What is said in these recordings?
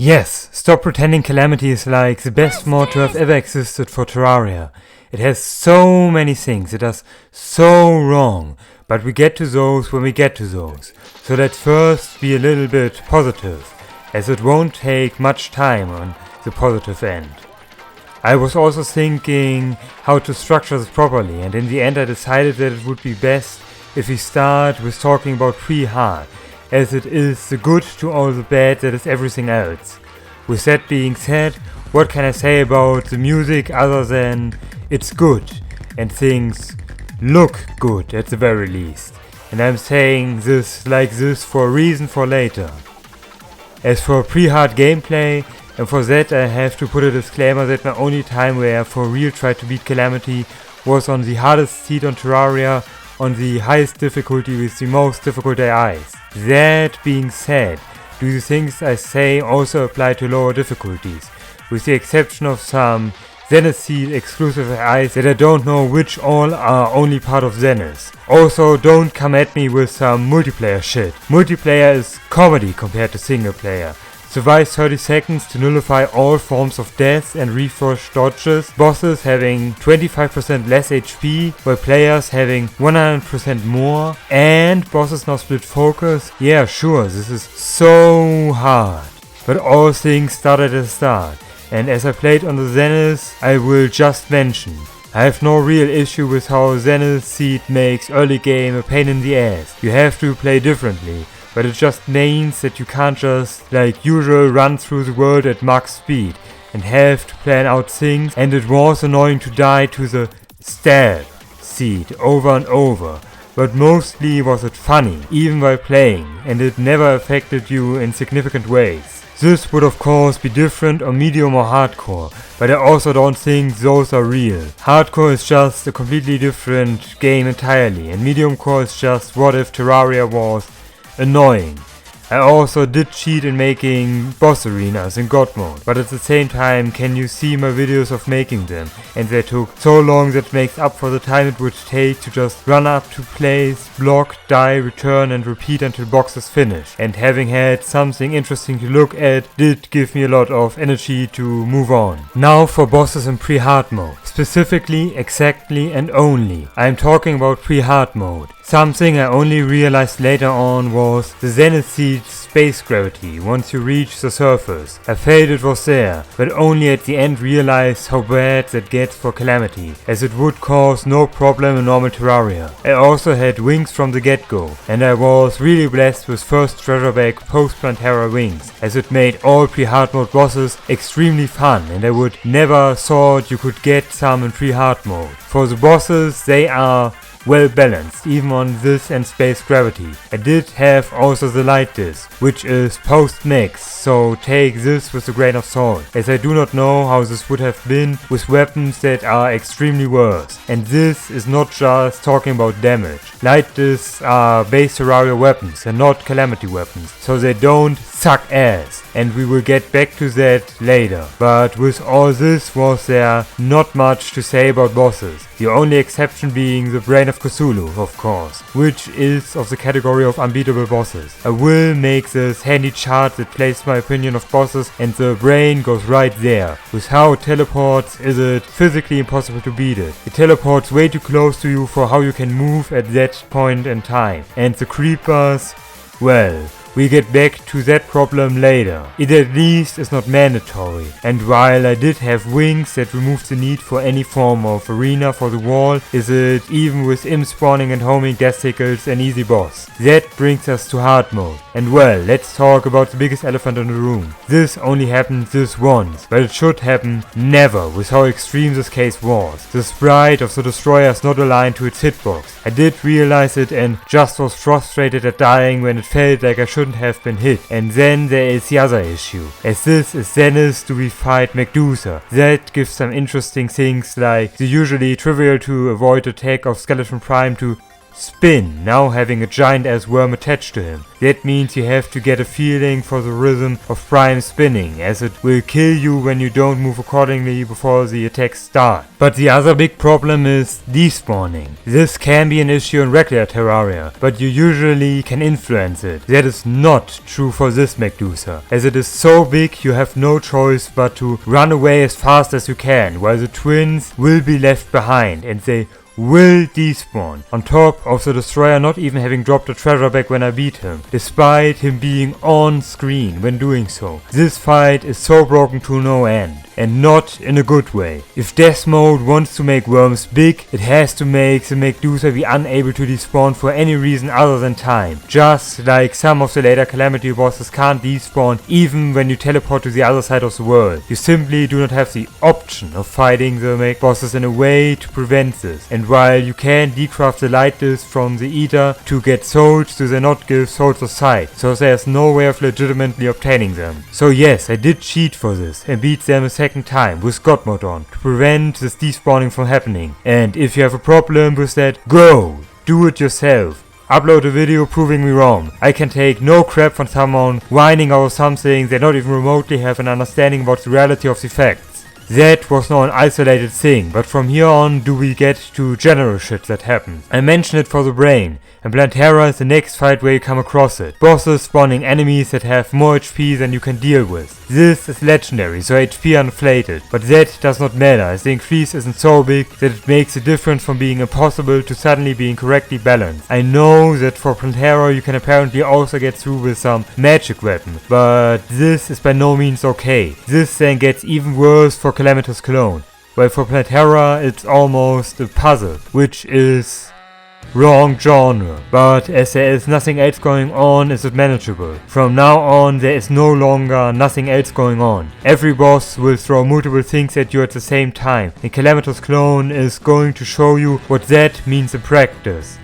Yes, stop pretending Calamity is like the best mod to have ever existed for Terraria. It has so many things, it does so wrong, but we get to those when we get to those. So let's first be a little bit positive, as it won't take much time on the positive end. I was also thinking how to structure this properly, and in the end I decided that it would be best if we start with talking about Pre-Hard, as it is the good to all the bad that is everything else. With that being said, what can I say about the music other than it's good and things look good at the very least. And I'm saying this like this for a reason for later. As for Pre-Hard gameplay, and for that I have to put a disclaimer that my only time where I for real tried to beat Calamity was on the hardest seed on Terraria, on the highest difficulty with the most difficult AIs. That being said, do the things I say also apply to lower difficulties, with the exception of some Zenith Seed exclusive AIs that I don't know which all are only part of Zenith. Also, don't come at me with some multiplayer shit. Multiplayer is comedy compared to single player. Survive 30 seconds to nullify all forms of death and refresh dodges, bosses having 25% less HP, while players having 100% more, and bosses now split focus. Yeah, sure, this is so hard. But all things start at the start, and as I played on the Zenith, I will just mention, I have no real issue with how Zenith Seed makes early game a pain in the ass. You have to play differently. But it just means that you can't just, like usual, run through the world at max speed and have to plan out things, and it was annoying to die to the stab seed over and over, but mostly was it funny, even while playing, and it never affected you in significant ways. This would of course be different on medium or hardcore, but I also don't think those are real. Hardcore is just a completely different game entirely, and medium core is just what if Terraria was annoying. I also did cheat in making boss arenas in God mode, but at the same time can you see my videos of making them, and they took so long that makes up for the time it would take to just run up to place, block, die, return and repeat until box is finished. And having had something interesting to look at did give me a lot of energy to move on. Now for bosses in Pre-Hard mode. Specifically, exactly and only. I'm talking about Pre-Hard mode. Something I only realized later on was the Zenith Seed space gravity once you reach the surface. I felt it was there, but only at the end realized how bad that gets for Calamity, as it would cause no problem in normal Terraria. I also had wings from the get-go, and I was really blessed with first treasure bag post-Plantera wings, as it made all Pre-Hard mode bosses extremely fun, and I would never thought you could get some in Pre-Hard mode. For the bosses, they are well balanced, even on this and space gravity. I did have also the light disc, which is post-mix, so take this with a grain of salt, as I do not know how this would have been with weapons that are extremely worse. And this is not just talking about damage. Light discs are base Terraria weapons and not Calamity weapons, so they don't suck ass, and we will get back to that later. But with all this was there not much to say about bosses, the only exception being the Brain of Cthulhu, of course, which is of the category of unbeatable bosses. I will make this handy chart that places my opinion of bosses, and the brain goes right there. With how it teleports, is it physically impossible to beat it. It teleports way too close to you for how you can move at that point in time. And the creepers, well, we get back to that problem later. It at least is not mandatory, and while I did have wings that removed the need for any form of arena for the wall, is it even with imp spawning and homing death tickles an easy boss. That brings us to hard mode, and well, let's talk about the biggest elephant in the room. This only happened this once, but it should happen never with how extreme this case was. The sprite of the destroyer is not aligned to its hitbox. I did realize it and just was frustrated at dying when it felt like I shouldn't have been hit. And then there is the other issue. As this is Zenith, do we fight Medusa? That gives some interesting things like the usually trivial to avoid attack of Skeleton Prime to spin, now having a giant ass worm attached to him. That means you have to get a feeling for the rhythm of prime spinning, as it will kill you when you don't move accordingly before the attacks start. But the other big problem is despawning. This can be an issue in regular Terraria, but you usually can influence it. That is not true for this Medusa. As it is so big, you have no choice but to run away as fast as you can, while the twins will be left behind, and they will despawn, on top of the destroyer not even having dropped a treasure back when I beat him, despite him being on screen when doing so. This fight is so broken to no end, and not in a good way. If Death Mode wants to make worms big, it has to make the Medusa be unable to despawn for any reason other than time. Just like some of the later Calamity bosses can't despawn even when you teleport to the other side of the world. You simply do not have the option of fighting the mech bosses in a way to prevent this. And while you can decraft the light disc from the Eater to get souls, do they not give souls of sight, so there's no way of legitimately obtaining them. So yes, I did cheat for this and beat them a second time with God mode on to prevent this despawning from happening. And if you have a problem with that, go! Do it yourself. Upload a video proving me wrong. I can take no crap from someone whining over something they not even remotely have an understanding about the reality of the facts. That was not an isolated thing, but from here on do we get to general shit that happens. I mentioned it for the brain, and Plantera is the next fight where you come across it. Bosses spawning enemies that have more HP than you can deal with. This is legendary, so HP are inflated, but that does not matter, as the increase isn't so big that it makes a difference from being impossible to suddenly being correctly balanced. I know that for Plantera you can apparently also get through with some magic weapon, but this is by no means okay. This then gets even worse for Calamity's clone. Well, for Plantera it's almost a puzzle, which is wrong genre, but as there is nothing else going on, is it manageable. From now on there is no longer nothing else going on. Every boss will throw multiple things at you at the same time, and Calamity's clone is going to show you what that means in practice.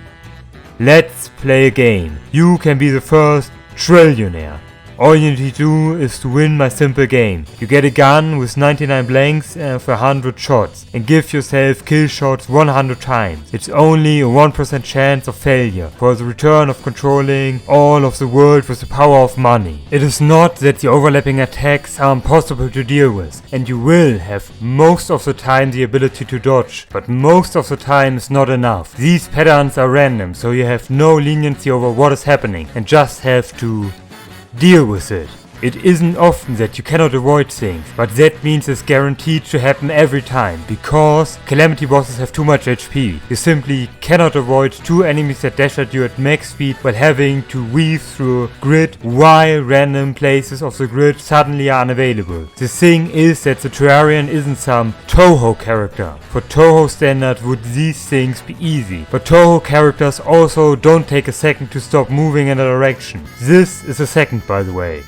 Let's play a game. You can be the first trillionaire. All you need to do is to win my simple game. You get a gun with 99 blanks for 100 shots and give yourself kill shots 100 times. It's only a 1% chance of failure for the return of controlling all of the world with the power of money. It is not that the overlapping attacks are impossible to deal with, and you will have most of the time the ability to dodge, but most of the time is not enough. These patterns are random, so you have no leniency over what is happening and just have to deal with it. It isn't often that you cannot avoid things, but that means it's guaranteed to happen every time, because Calamity bosses have too much HP. You simply cannot avoid two enemies that dash at you at max speed while having to weave through a grid while random places of the grid suddenly are unavailable. The thing is that the Terrarian isn't some Touhou character. For Touhou standard would these things be easy, but Touhou characters also don't take a second to stop moving in a direction. This is a second, by the way.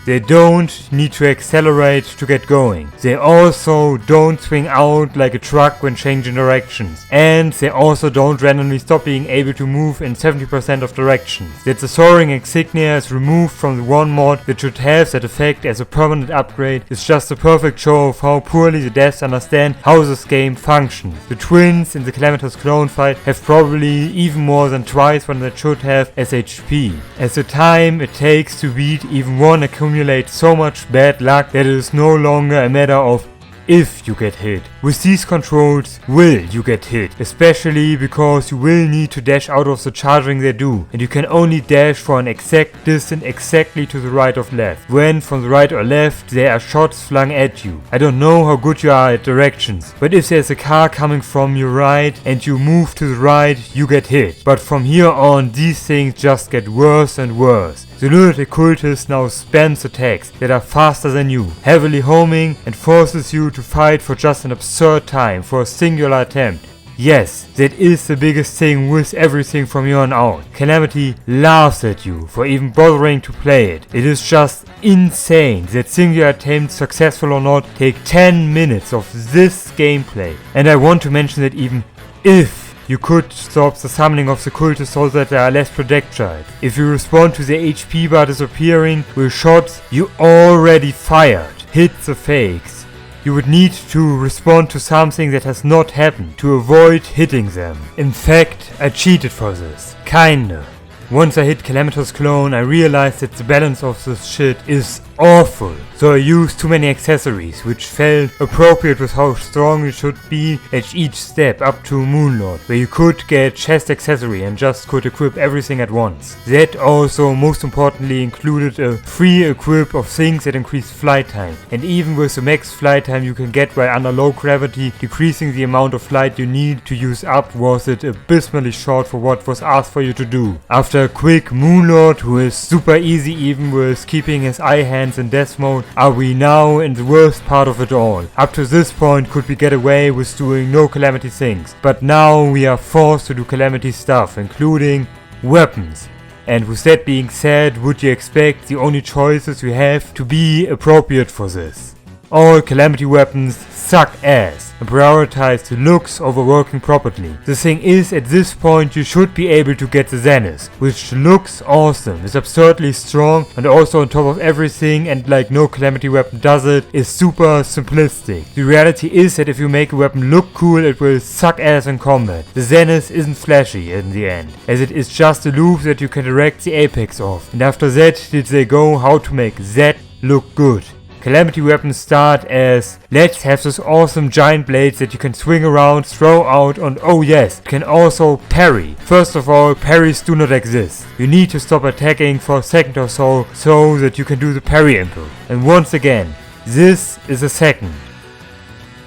They don't need to accelerate to get going. They also don't swing out like a truck when changing directions. And they also don't randomly stop being able to move in 70% of directions. That the soaring insignia is removed from the one mod that should have that effect as a permanent upgrade is just a perfect show of how poorly the devs understand how this game functions. The twins in the Calamity's clone fight have probably even more than twice what they should have as HP. As the time it takes to beat even one accumulate so much bad luck that it is no longer a matter of if you get hit. With these controls, will you get hit, especially because you will need to dash out of the charging they do, and you can only dash for an exact distance exactly to the right or left, when from the right or left there are shots flung at you. I don't know how good you are at directions, but if there's a car coming from your right and you move to the right, you get hit. But from here on, these things just get worse and worse. The lunatic cultist now spams attacks that are faster than you, heavily homing, and forces you to fight for just an absurd time for a singular attempt. Yes, that is the biggest thing with everything from here on out. Calamity laughs at you for even bothering to play it. It is just insane that singular attempts, successful or not, take 10 minutes of this gameplay. And I want to mention that even if you could stop the summoning of the cultists so that there are less projectiles. If you respond to the HP bar disappearing with shots you already fired, hit the fakes. You would need to respond to something that has not happened to avoid hitting them. In fact, I cheated for this. Kinda. Once I hit Calamity's clone, I realized that the balance of this shit is awful. So I used too many accessories, which felt appropriate with how strong you should be at each step up to Moonlord, where you could get chest accessory and just could equip everything at once. That also, most importantly, included a free equip of things that increase flight time. And even with the max flight time you can get while under low gravity, decreasing the amount of flight you need to use up was it abysmally short for what was asked for you to do. After a quick Moonlord, who is super easy even with keeping his eye hands in death mode, are we now in the worst part of it all. Up to this point could we get away with doing no Calamity things, but now we are forced to do Calamity stuff, including weapons. And with that being said, would you expect the only choices we have to be appropriate for this? All Calamity weapons suck ass and prioritize the looks over working properly. The thing is, at this point you should be able to get the Zenith, which looks awesome, is absurdly strong, and also on top of everything, and like no Calamity weapon does it, is super simplistic. The reality is that if you make a weapon look cool, it will suck ass in combat. The Zenith isn't flashy in the end, as it is just a loop that you can direct the apex of, and after that did they go how to make that look good. Calamity weapons start as, let's have this awesome giant blades that you can swing around, throw out, and oh yes, it can also parry. First of all, parries do not exist. You need to stop attacking for a second or so that you can do the parry input. And once again, this is a second.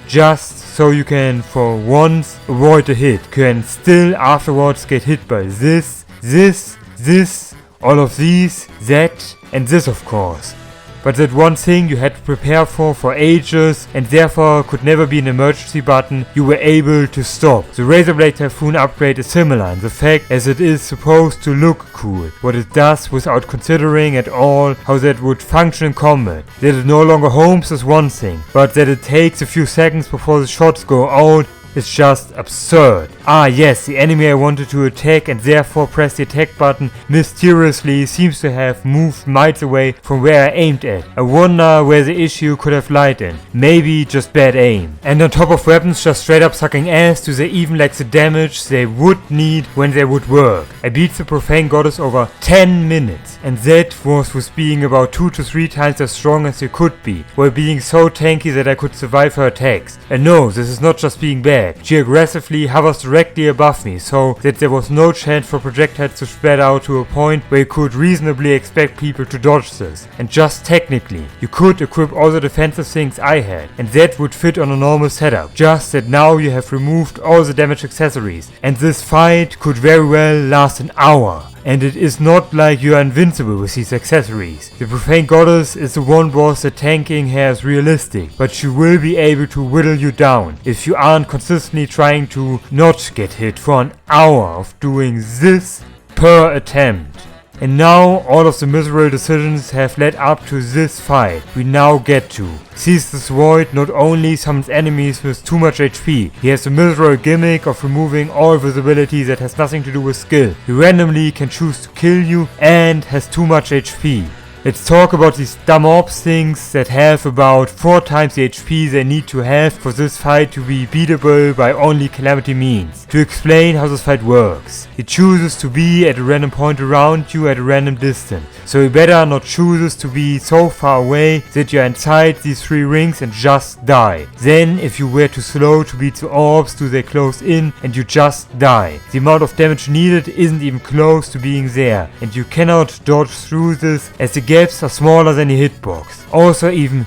Just so you can for once avoid a hit. You can still afterwards get hit by this, all of these, that, and this of course. But that one thing you had to prepare for ages and therefore could never be an emergency button, you were able to stop. The Razorblade Typhoon upgrade is similar in the fact as it is supposed to look cool, what it does without considering at all how that would function in combat. That it no longer homes is one thing, but that it takes a few seconds before the shots go out is just absurd. Ah yes, the enemy I wanted to attack and therefore press the attack button mysteriously seems to have moved miles away from where I aimed at. I wonder where the issue could have lied in. Maybe just bad aim. And on top of weapons just straight up sucking ass, do they even lack the damage they would need when they would work. I beat the Profane Goddess over 10 minutes, and that was with being about 2 to 3 times as strong as you could be, while being so tanky that I could survive her attacks. And no, this is not just being bad. She aggressively hovers directly above me so that there was no chance for projectiles to spread out to a point where you could reasonably expect people to dodge this. And just technically, you could equip all the defensive things I had, and that would fit on a normal setup. Just that now you have removed all the damage accessories, and this fight could very well last an hour. And it is not like you are invincible with these accessories. The Profane Goddess is the one boss that tanking her is realistic, but she will be able to whittle you down if you aren't consistently trying to not get hit for an hour of doing this per attempt. And now all of the miserable decisions have led up to this fight we now get to. Seize this Void not only summons enemies with too much HP, he has the miserable gimmick of removing all visibility that has nothing to do with skill. He randomly can choose to kill you and has too much HP. Let's talk about these dumb ops things that have about 4 times the HP they need to have for this fight to be beatable by only Calamity means. To explain how this fight works. It chooses to be at a random point around you at a random distance. So you better not chooses to be so far away that you're inside these 3 rings and just die. Then if you were too slow to beat the orbs, do they close in and you just die. The amount of damage needed isn't even close to being there, and you cannot dodge through this as the gaps are smaller than your hitbox. Also, even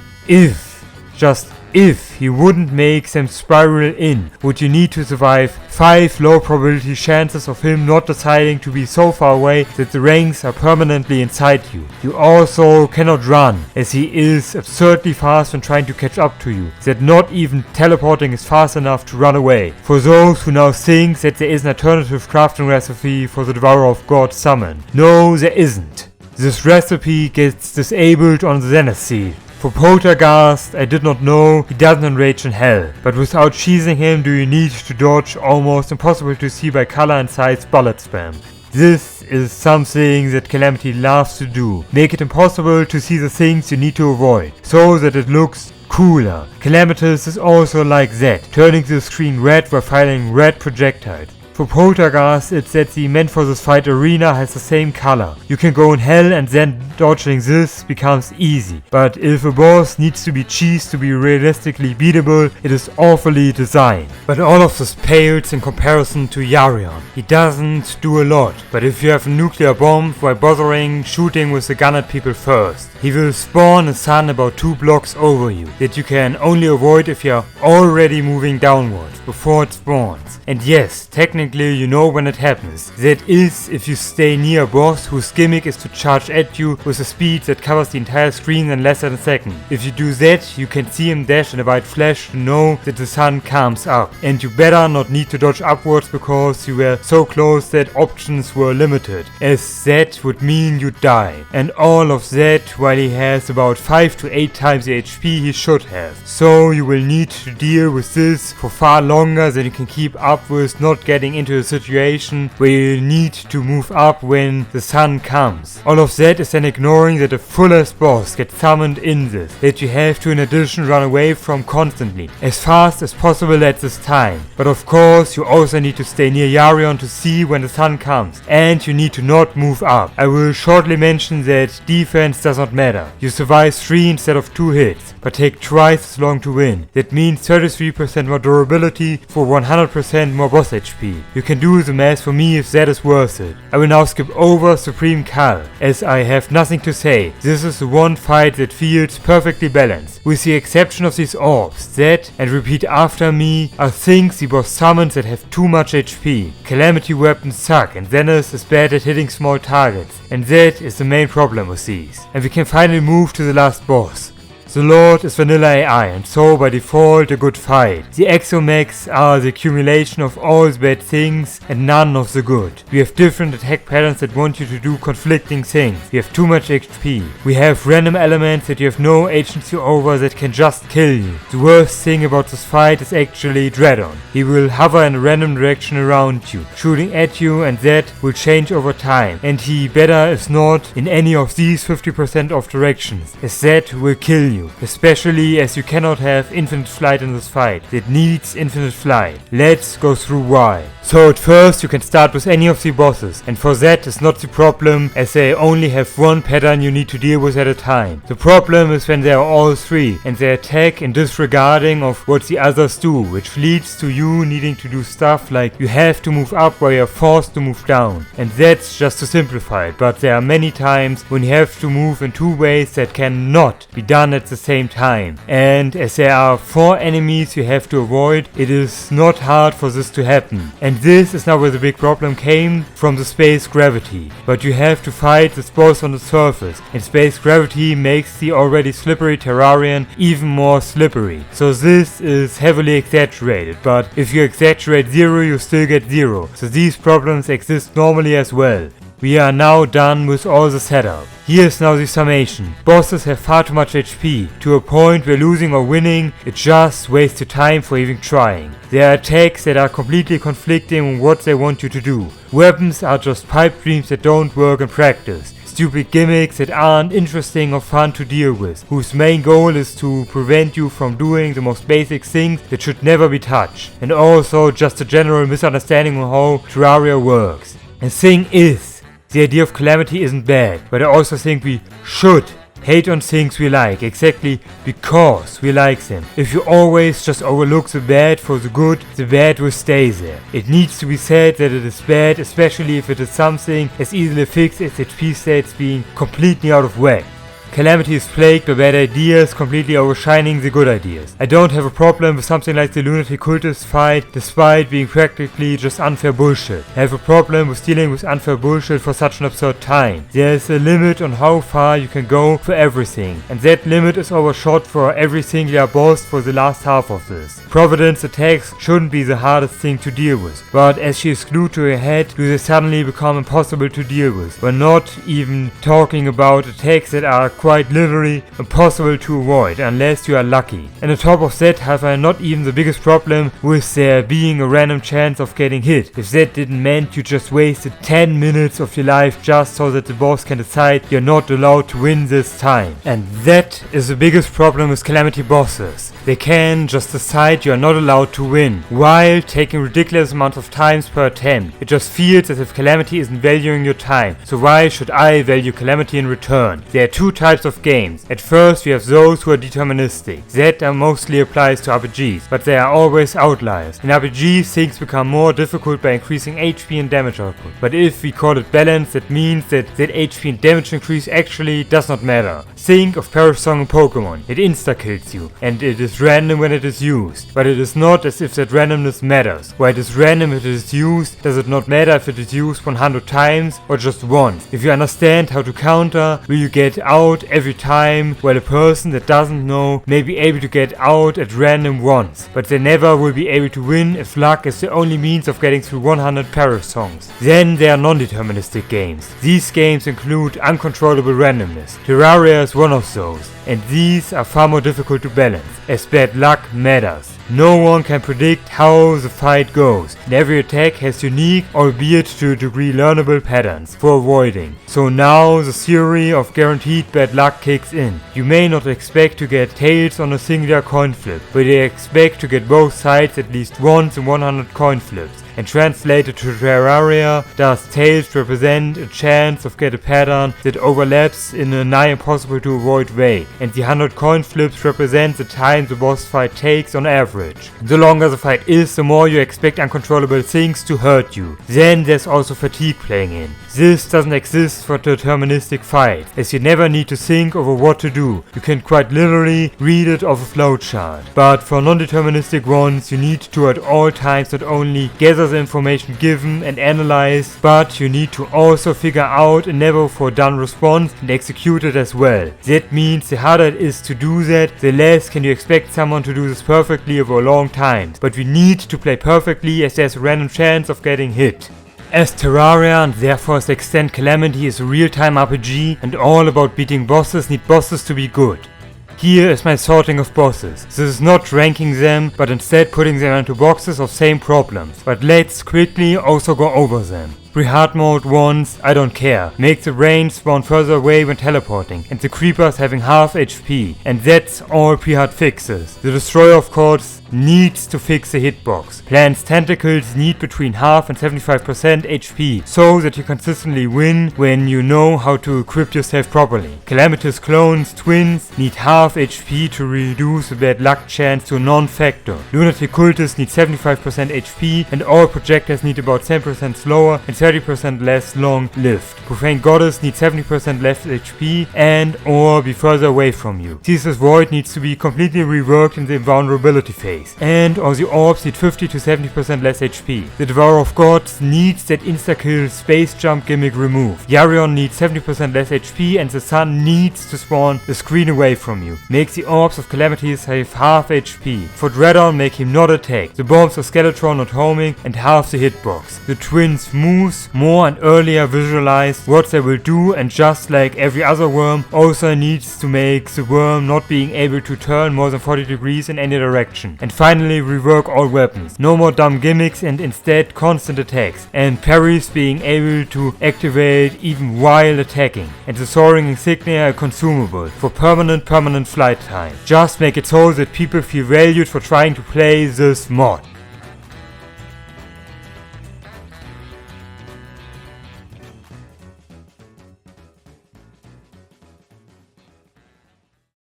if he wouldn't make them spiral in, would you need to survive 5 low probability chances of him not deciding to be so far away that the ranks are permanently inside you. You also cannot run, as he is absurdly fast when trying to catch up to you, that not even teleporting is fast enough to run away. For those who now think that there is an alternative crafting recipe for the Devourer of God summon, no, there isn't. This recipe gets disabled on the Zenith Seal. For Poltergeist, I did not know he doesn't enrage in hell, but without cheesing him do you need to dodge almost impossible to see by color and size bullet spam. This is something that Calamity loves to do. Make it impossible to see the things you need to avoid, so that it looks cooler. Calamitous is also like that, turning the screen red while firing red projectiles. For Poltergeist, it's that the meant for this fight arena has the same color. You can go in hell and then dodging this becomes easy. But if a boss needs to be cheesed to be realistically beatable, it is awfully designed. But all of this pales in comparison to Yarion. He doesn't do a lot, but if you have a nuclear bomb, why bothering shooting with the gun at people first? He will spawn a sun about 2 blocks over you, that you can only avoid if you are already moving downwards, before it spawns. And yes, technically you know when it happens. That is, if you stay near a boss whose gimmick is to charge at you with a speed that covers the entire screen in less than a second. If you do that, you can see him dash in a white flash to know that the sun comes up. And you better not need to dodge upwards because you were so close that options were limited, as that would mean you'd die. And all of that while he has about 5 to 8 times the HP he should have. So you will need to deal with this for far longer than you can keep up with not getting into a situation where you need to move up when the sun comes. All of that is then ignoring that a fullest boss gets summoned in this, that you have to in addition run away from constantly, as fast as possible at this time. But of course you also need to stay near Yarion to see when the sun comes, and you need to not move up. I will shortly mention that defense does not matter. You survive 3 instead of 2 hits, but take twice as long to win. That means 33% more durability for 100% more boss HP. You can do the math for me if that is worth it. I will now skip over Supreme Cal, as I have nothing to say. This is the one fight that feels perfectly balanced, with the exception of these orbs. That, and repeat after me, are things the boss summons that have too much HP. Calamity weapons suck, and Zenith is bad at hitting small targets, and that is the main problem with these. And we can finally move to the last boss. The Lord is vanilla AI, and so by default a good fight. The exomechs are the accumulation of all the bad things and none of the good. We have different attack patterns that want you to do conflicting things. We have too much HP. We have random elements that you have no agency over that can just kill you. The worst thing about this fight is actually Dreadon. He will hover in a random direction around you, shooting at you, and that will change over time. And he better is not in any of these 50% of directions, as that will kill you. Especially as you cannot have infinite flight in this fight. It needs infinite flight. Let's go through why. So at first you can start with any of the bosses, and for that is not the problem, as they only have one pattern you need to deal with at a time. The problem is when they are all 3 and they attack in disregarding of what the others do, which leads to you needing to do stuff like you have to move up while you are forced to move down. And that's just to simplify it, but there are many times when you have to move in 2 ways that cannot be done at the same time. And as there are 4 enemies you have to avoid, it is not hard for this to happen. And this is now where the big problem came from, the space gravity. But you have to fight this boss on the surface, and space gravity makes the already slippery Terrarian even more slippery. So this is heavily exaggerated, but if you exaggerate 0 you still get 0. So these problems exist normally as well. We are now done with all the setup. Here's now the summation. Bosses have far too much HP, to a point where losing or winning, it just wastes your time for even trying. There are attacks that are completely conflicting with what they want you to do. Weapons are just pipe dreams that don't work in practice. Stupid gimmicks that aren't interesting or fun to deal with, whose main goal is to prevent you from doing the most basic things that should never be touched. And also just a general misunderstanding of how Terraria works. And thing is, the idea of Calamity isn't bad, but I also think we should hate on things we like, exactly because we like them. If you always just overlook the bad for the bad will stay there. It needs to be said that it is bad, especially if it is something as easily fixed as HP states being completely out of whack. Calamity is plagued by bad ideas, completely overshining the good ideas. I don't have a problem with something like the Lunatic Cultist fight, despite being practically just unfair bullshit. I have a problem with dealing with unfair bullshit for such an absurd time. There is a limit on how far you can go for everything, and that limit is overshot for every singular boss for the last half of this. Providence attacks shouldn't be the hardest thing to deal with, but as she is glued to your head, do they suddenly become impossible to deal with. We're not even talking about attacks that are quite literally impossible to avoid unless you are lucky. And on top of that, have I not even the biggest problem with there being a random chance of getting hit. If that didn't mean you just wasted 10 minutes of your life just so that the boss can decide you're not allowed to win this time. And that is the biggest problem with Calamity bosses. They can just decide you are not allowed to win, while taking ridiculous amounts of times per attempt. It just feels as if Calamity isn't valuing your time, so why should I value Calamity in return? There are two types of games. At first we have those who are deterministic. That mostly applies to RPGs, but there are always outliers. In RPGs things become more difficult by increasing HP and damage output. But if we call it balance, that means that HP and damage increase actually does not matter. Think of Perish Song in Pokemon. It insta-kills you, and it is random when it is used. But it is not as if that randomness matters. While it is random if it is used, does it not matter if it is used 100 times or just once? If you understand how to counter, will you get out every time, while a person that doesn't know may be able to get out at random once, but they never will be able to win if luck is the only means of getting through 100 Perish Songs. Then there are non-deterministic games. These games include uncontrollable randomness. Terraria is one of those, and these are far more difficult to balance, as bad luck matters. No one can predict how the fight goes, and every attack has unique, albeit to a degree learnable patterns for avoiding. So now the theory of guaranteed bad luck kicks in. You may not expect to get tails on a singular coin flip, but you expect to get both sides at least once in 100 coin flips. And translated to Terraria, does tails represent a chance of get a pattern that overlaps in a nigh impossible to avoid way, and the 100 coin flips represent the time the boss fight takes on average. The longer the fight is, the more you expect uncontrollable things to hurt you. Then there's also fatigue playing in. This doesn't exist for deterministic fights, as you never need to think over what to do. You can quite literally read it off a flowchart. But for non-deterministic ones, you need to at all times not only gather the information given and analyze, but you need to also figure out a never before done response and execute it as well. That means the harder it is to do that, the less can you expect someone to do this perfectly over a long time. But we need to play perfectly, as there's a random chance of getting hit. As Terraria, and therefore as extent Calamity, is a real-time RPG and all about beating bosses, need bosses to be good. Here is my sorting of bosses. This is not ranking them, but instead putting them into boxes of same problems. But let's quickly also go over them. Pre-Hardmode ones, I don't care. Make the rain spawn further away when teleporting, and the creepers having half HP. And that's all pre-hard fixes. The destroyer of course needs to fix the hitbox. Plants tentacles need between half and 75% HP, so that you consistently win when you know how to equip yourself properly. Calamity's clones, twins, need half HP to reduce the bad luck chance to a non-factor. Lunatic cultists need 75% HP, and all projectors need about 10% slower and 30% less long-lived. Profane Goddess needs 70% less HP and or be further away from you. Caesar's Void needs to be completely reworked in the invulnerability phase. And or the Orbs need 50 to 70% less HP. The Devourer of Gods needs that insta-kill space jump gimmick removed. Yarion needs 70% less HP, and the Sun needs to spawn the screen away from you. Make the Orbs of Calamities have half HP. For Dreadon, make him not attack. The Bombs of Skeletron not homing and half the hitbox. The Twins moves more and earlier visualize what they will do, and just like every other worm, also needs to make the worm not being able to turn more than 40 degrees in any direction. And finally rework all weapons. No more dumb gimmicks and instead constant attacks. And parries being able to activate even while attacking. And the soaring insignia are consumable for permanent flight time. Just make it so that people feel valued for trying to play this mod.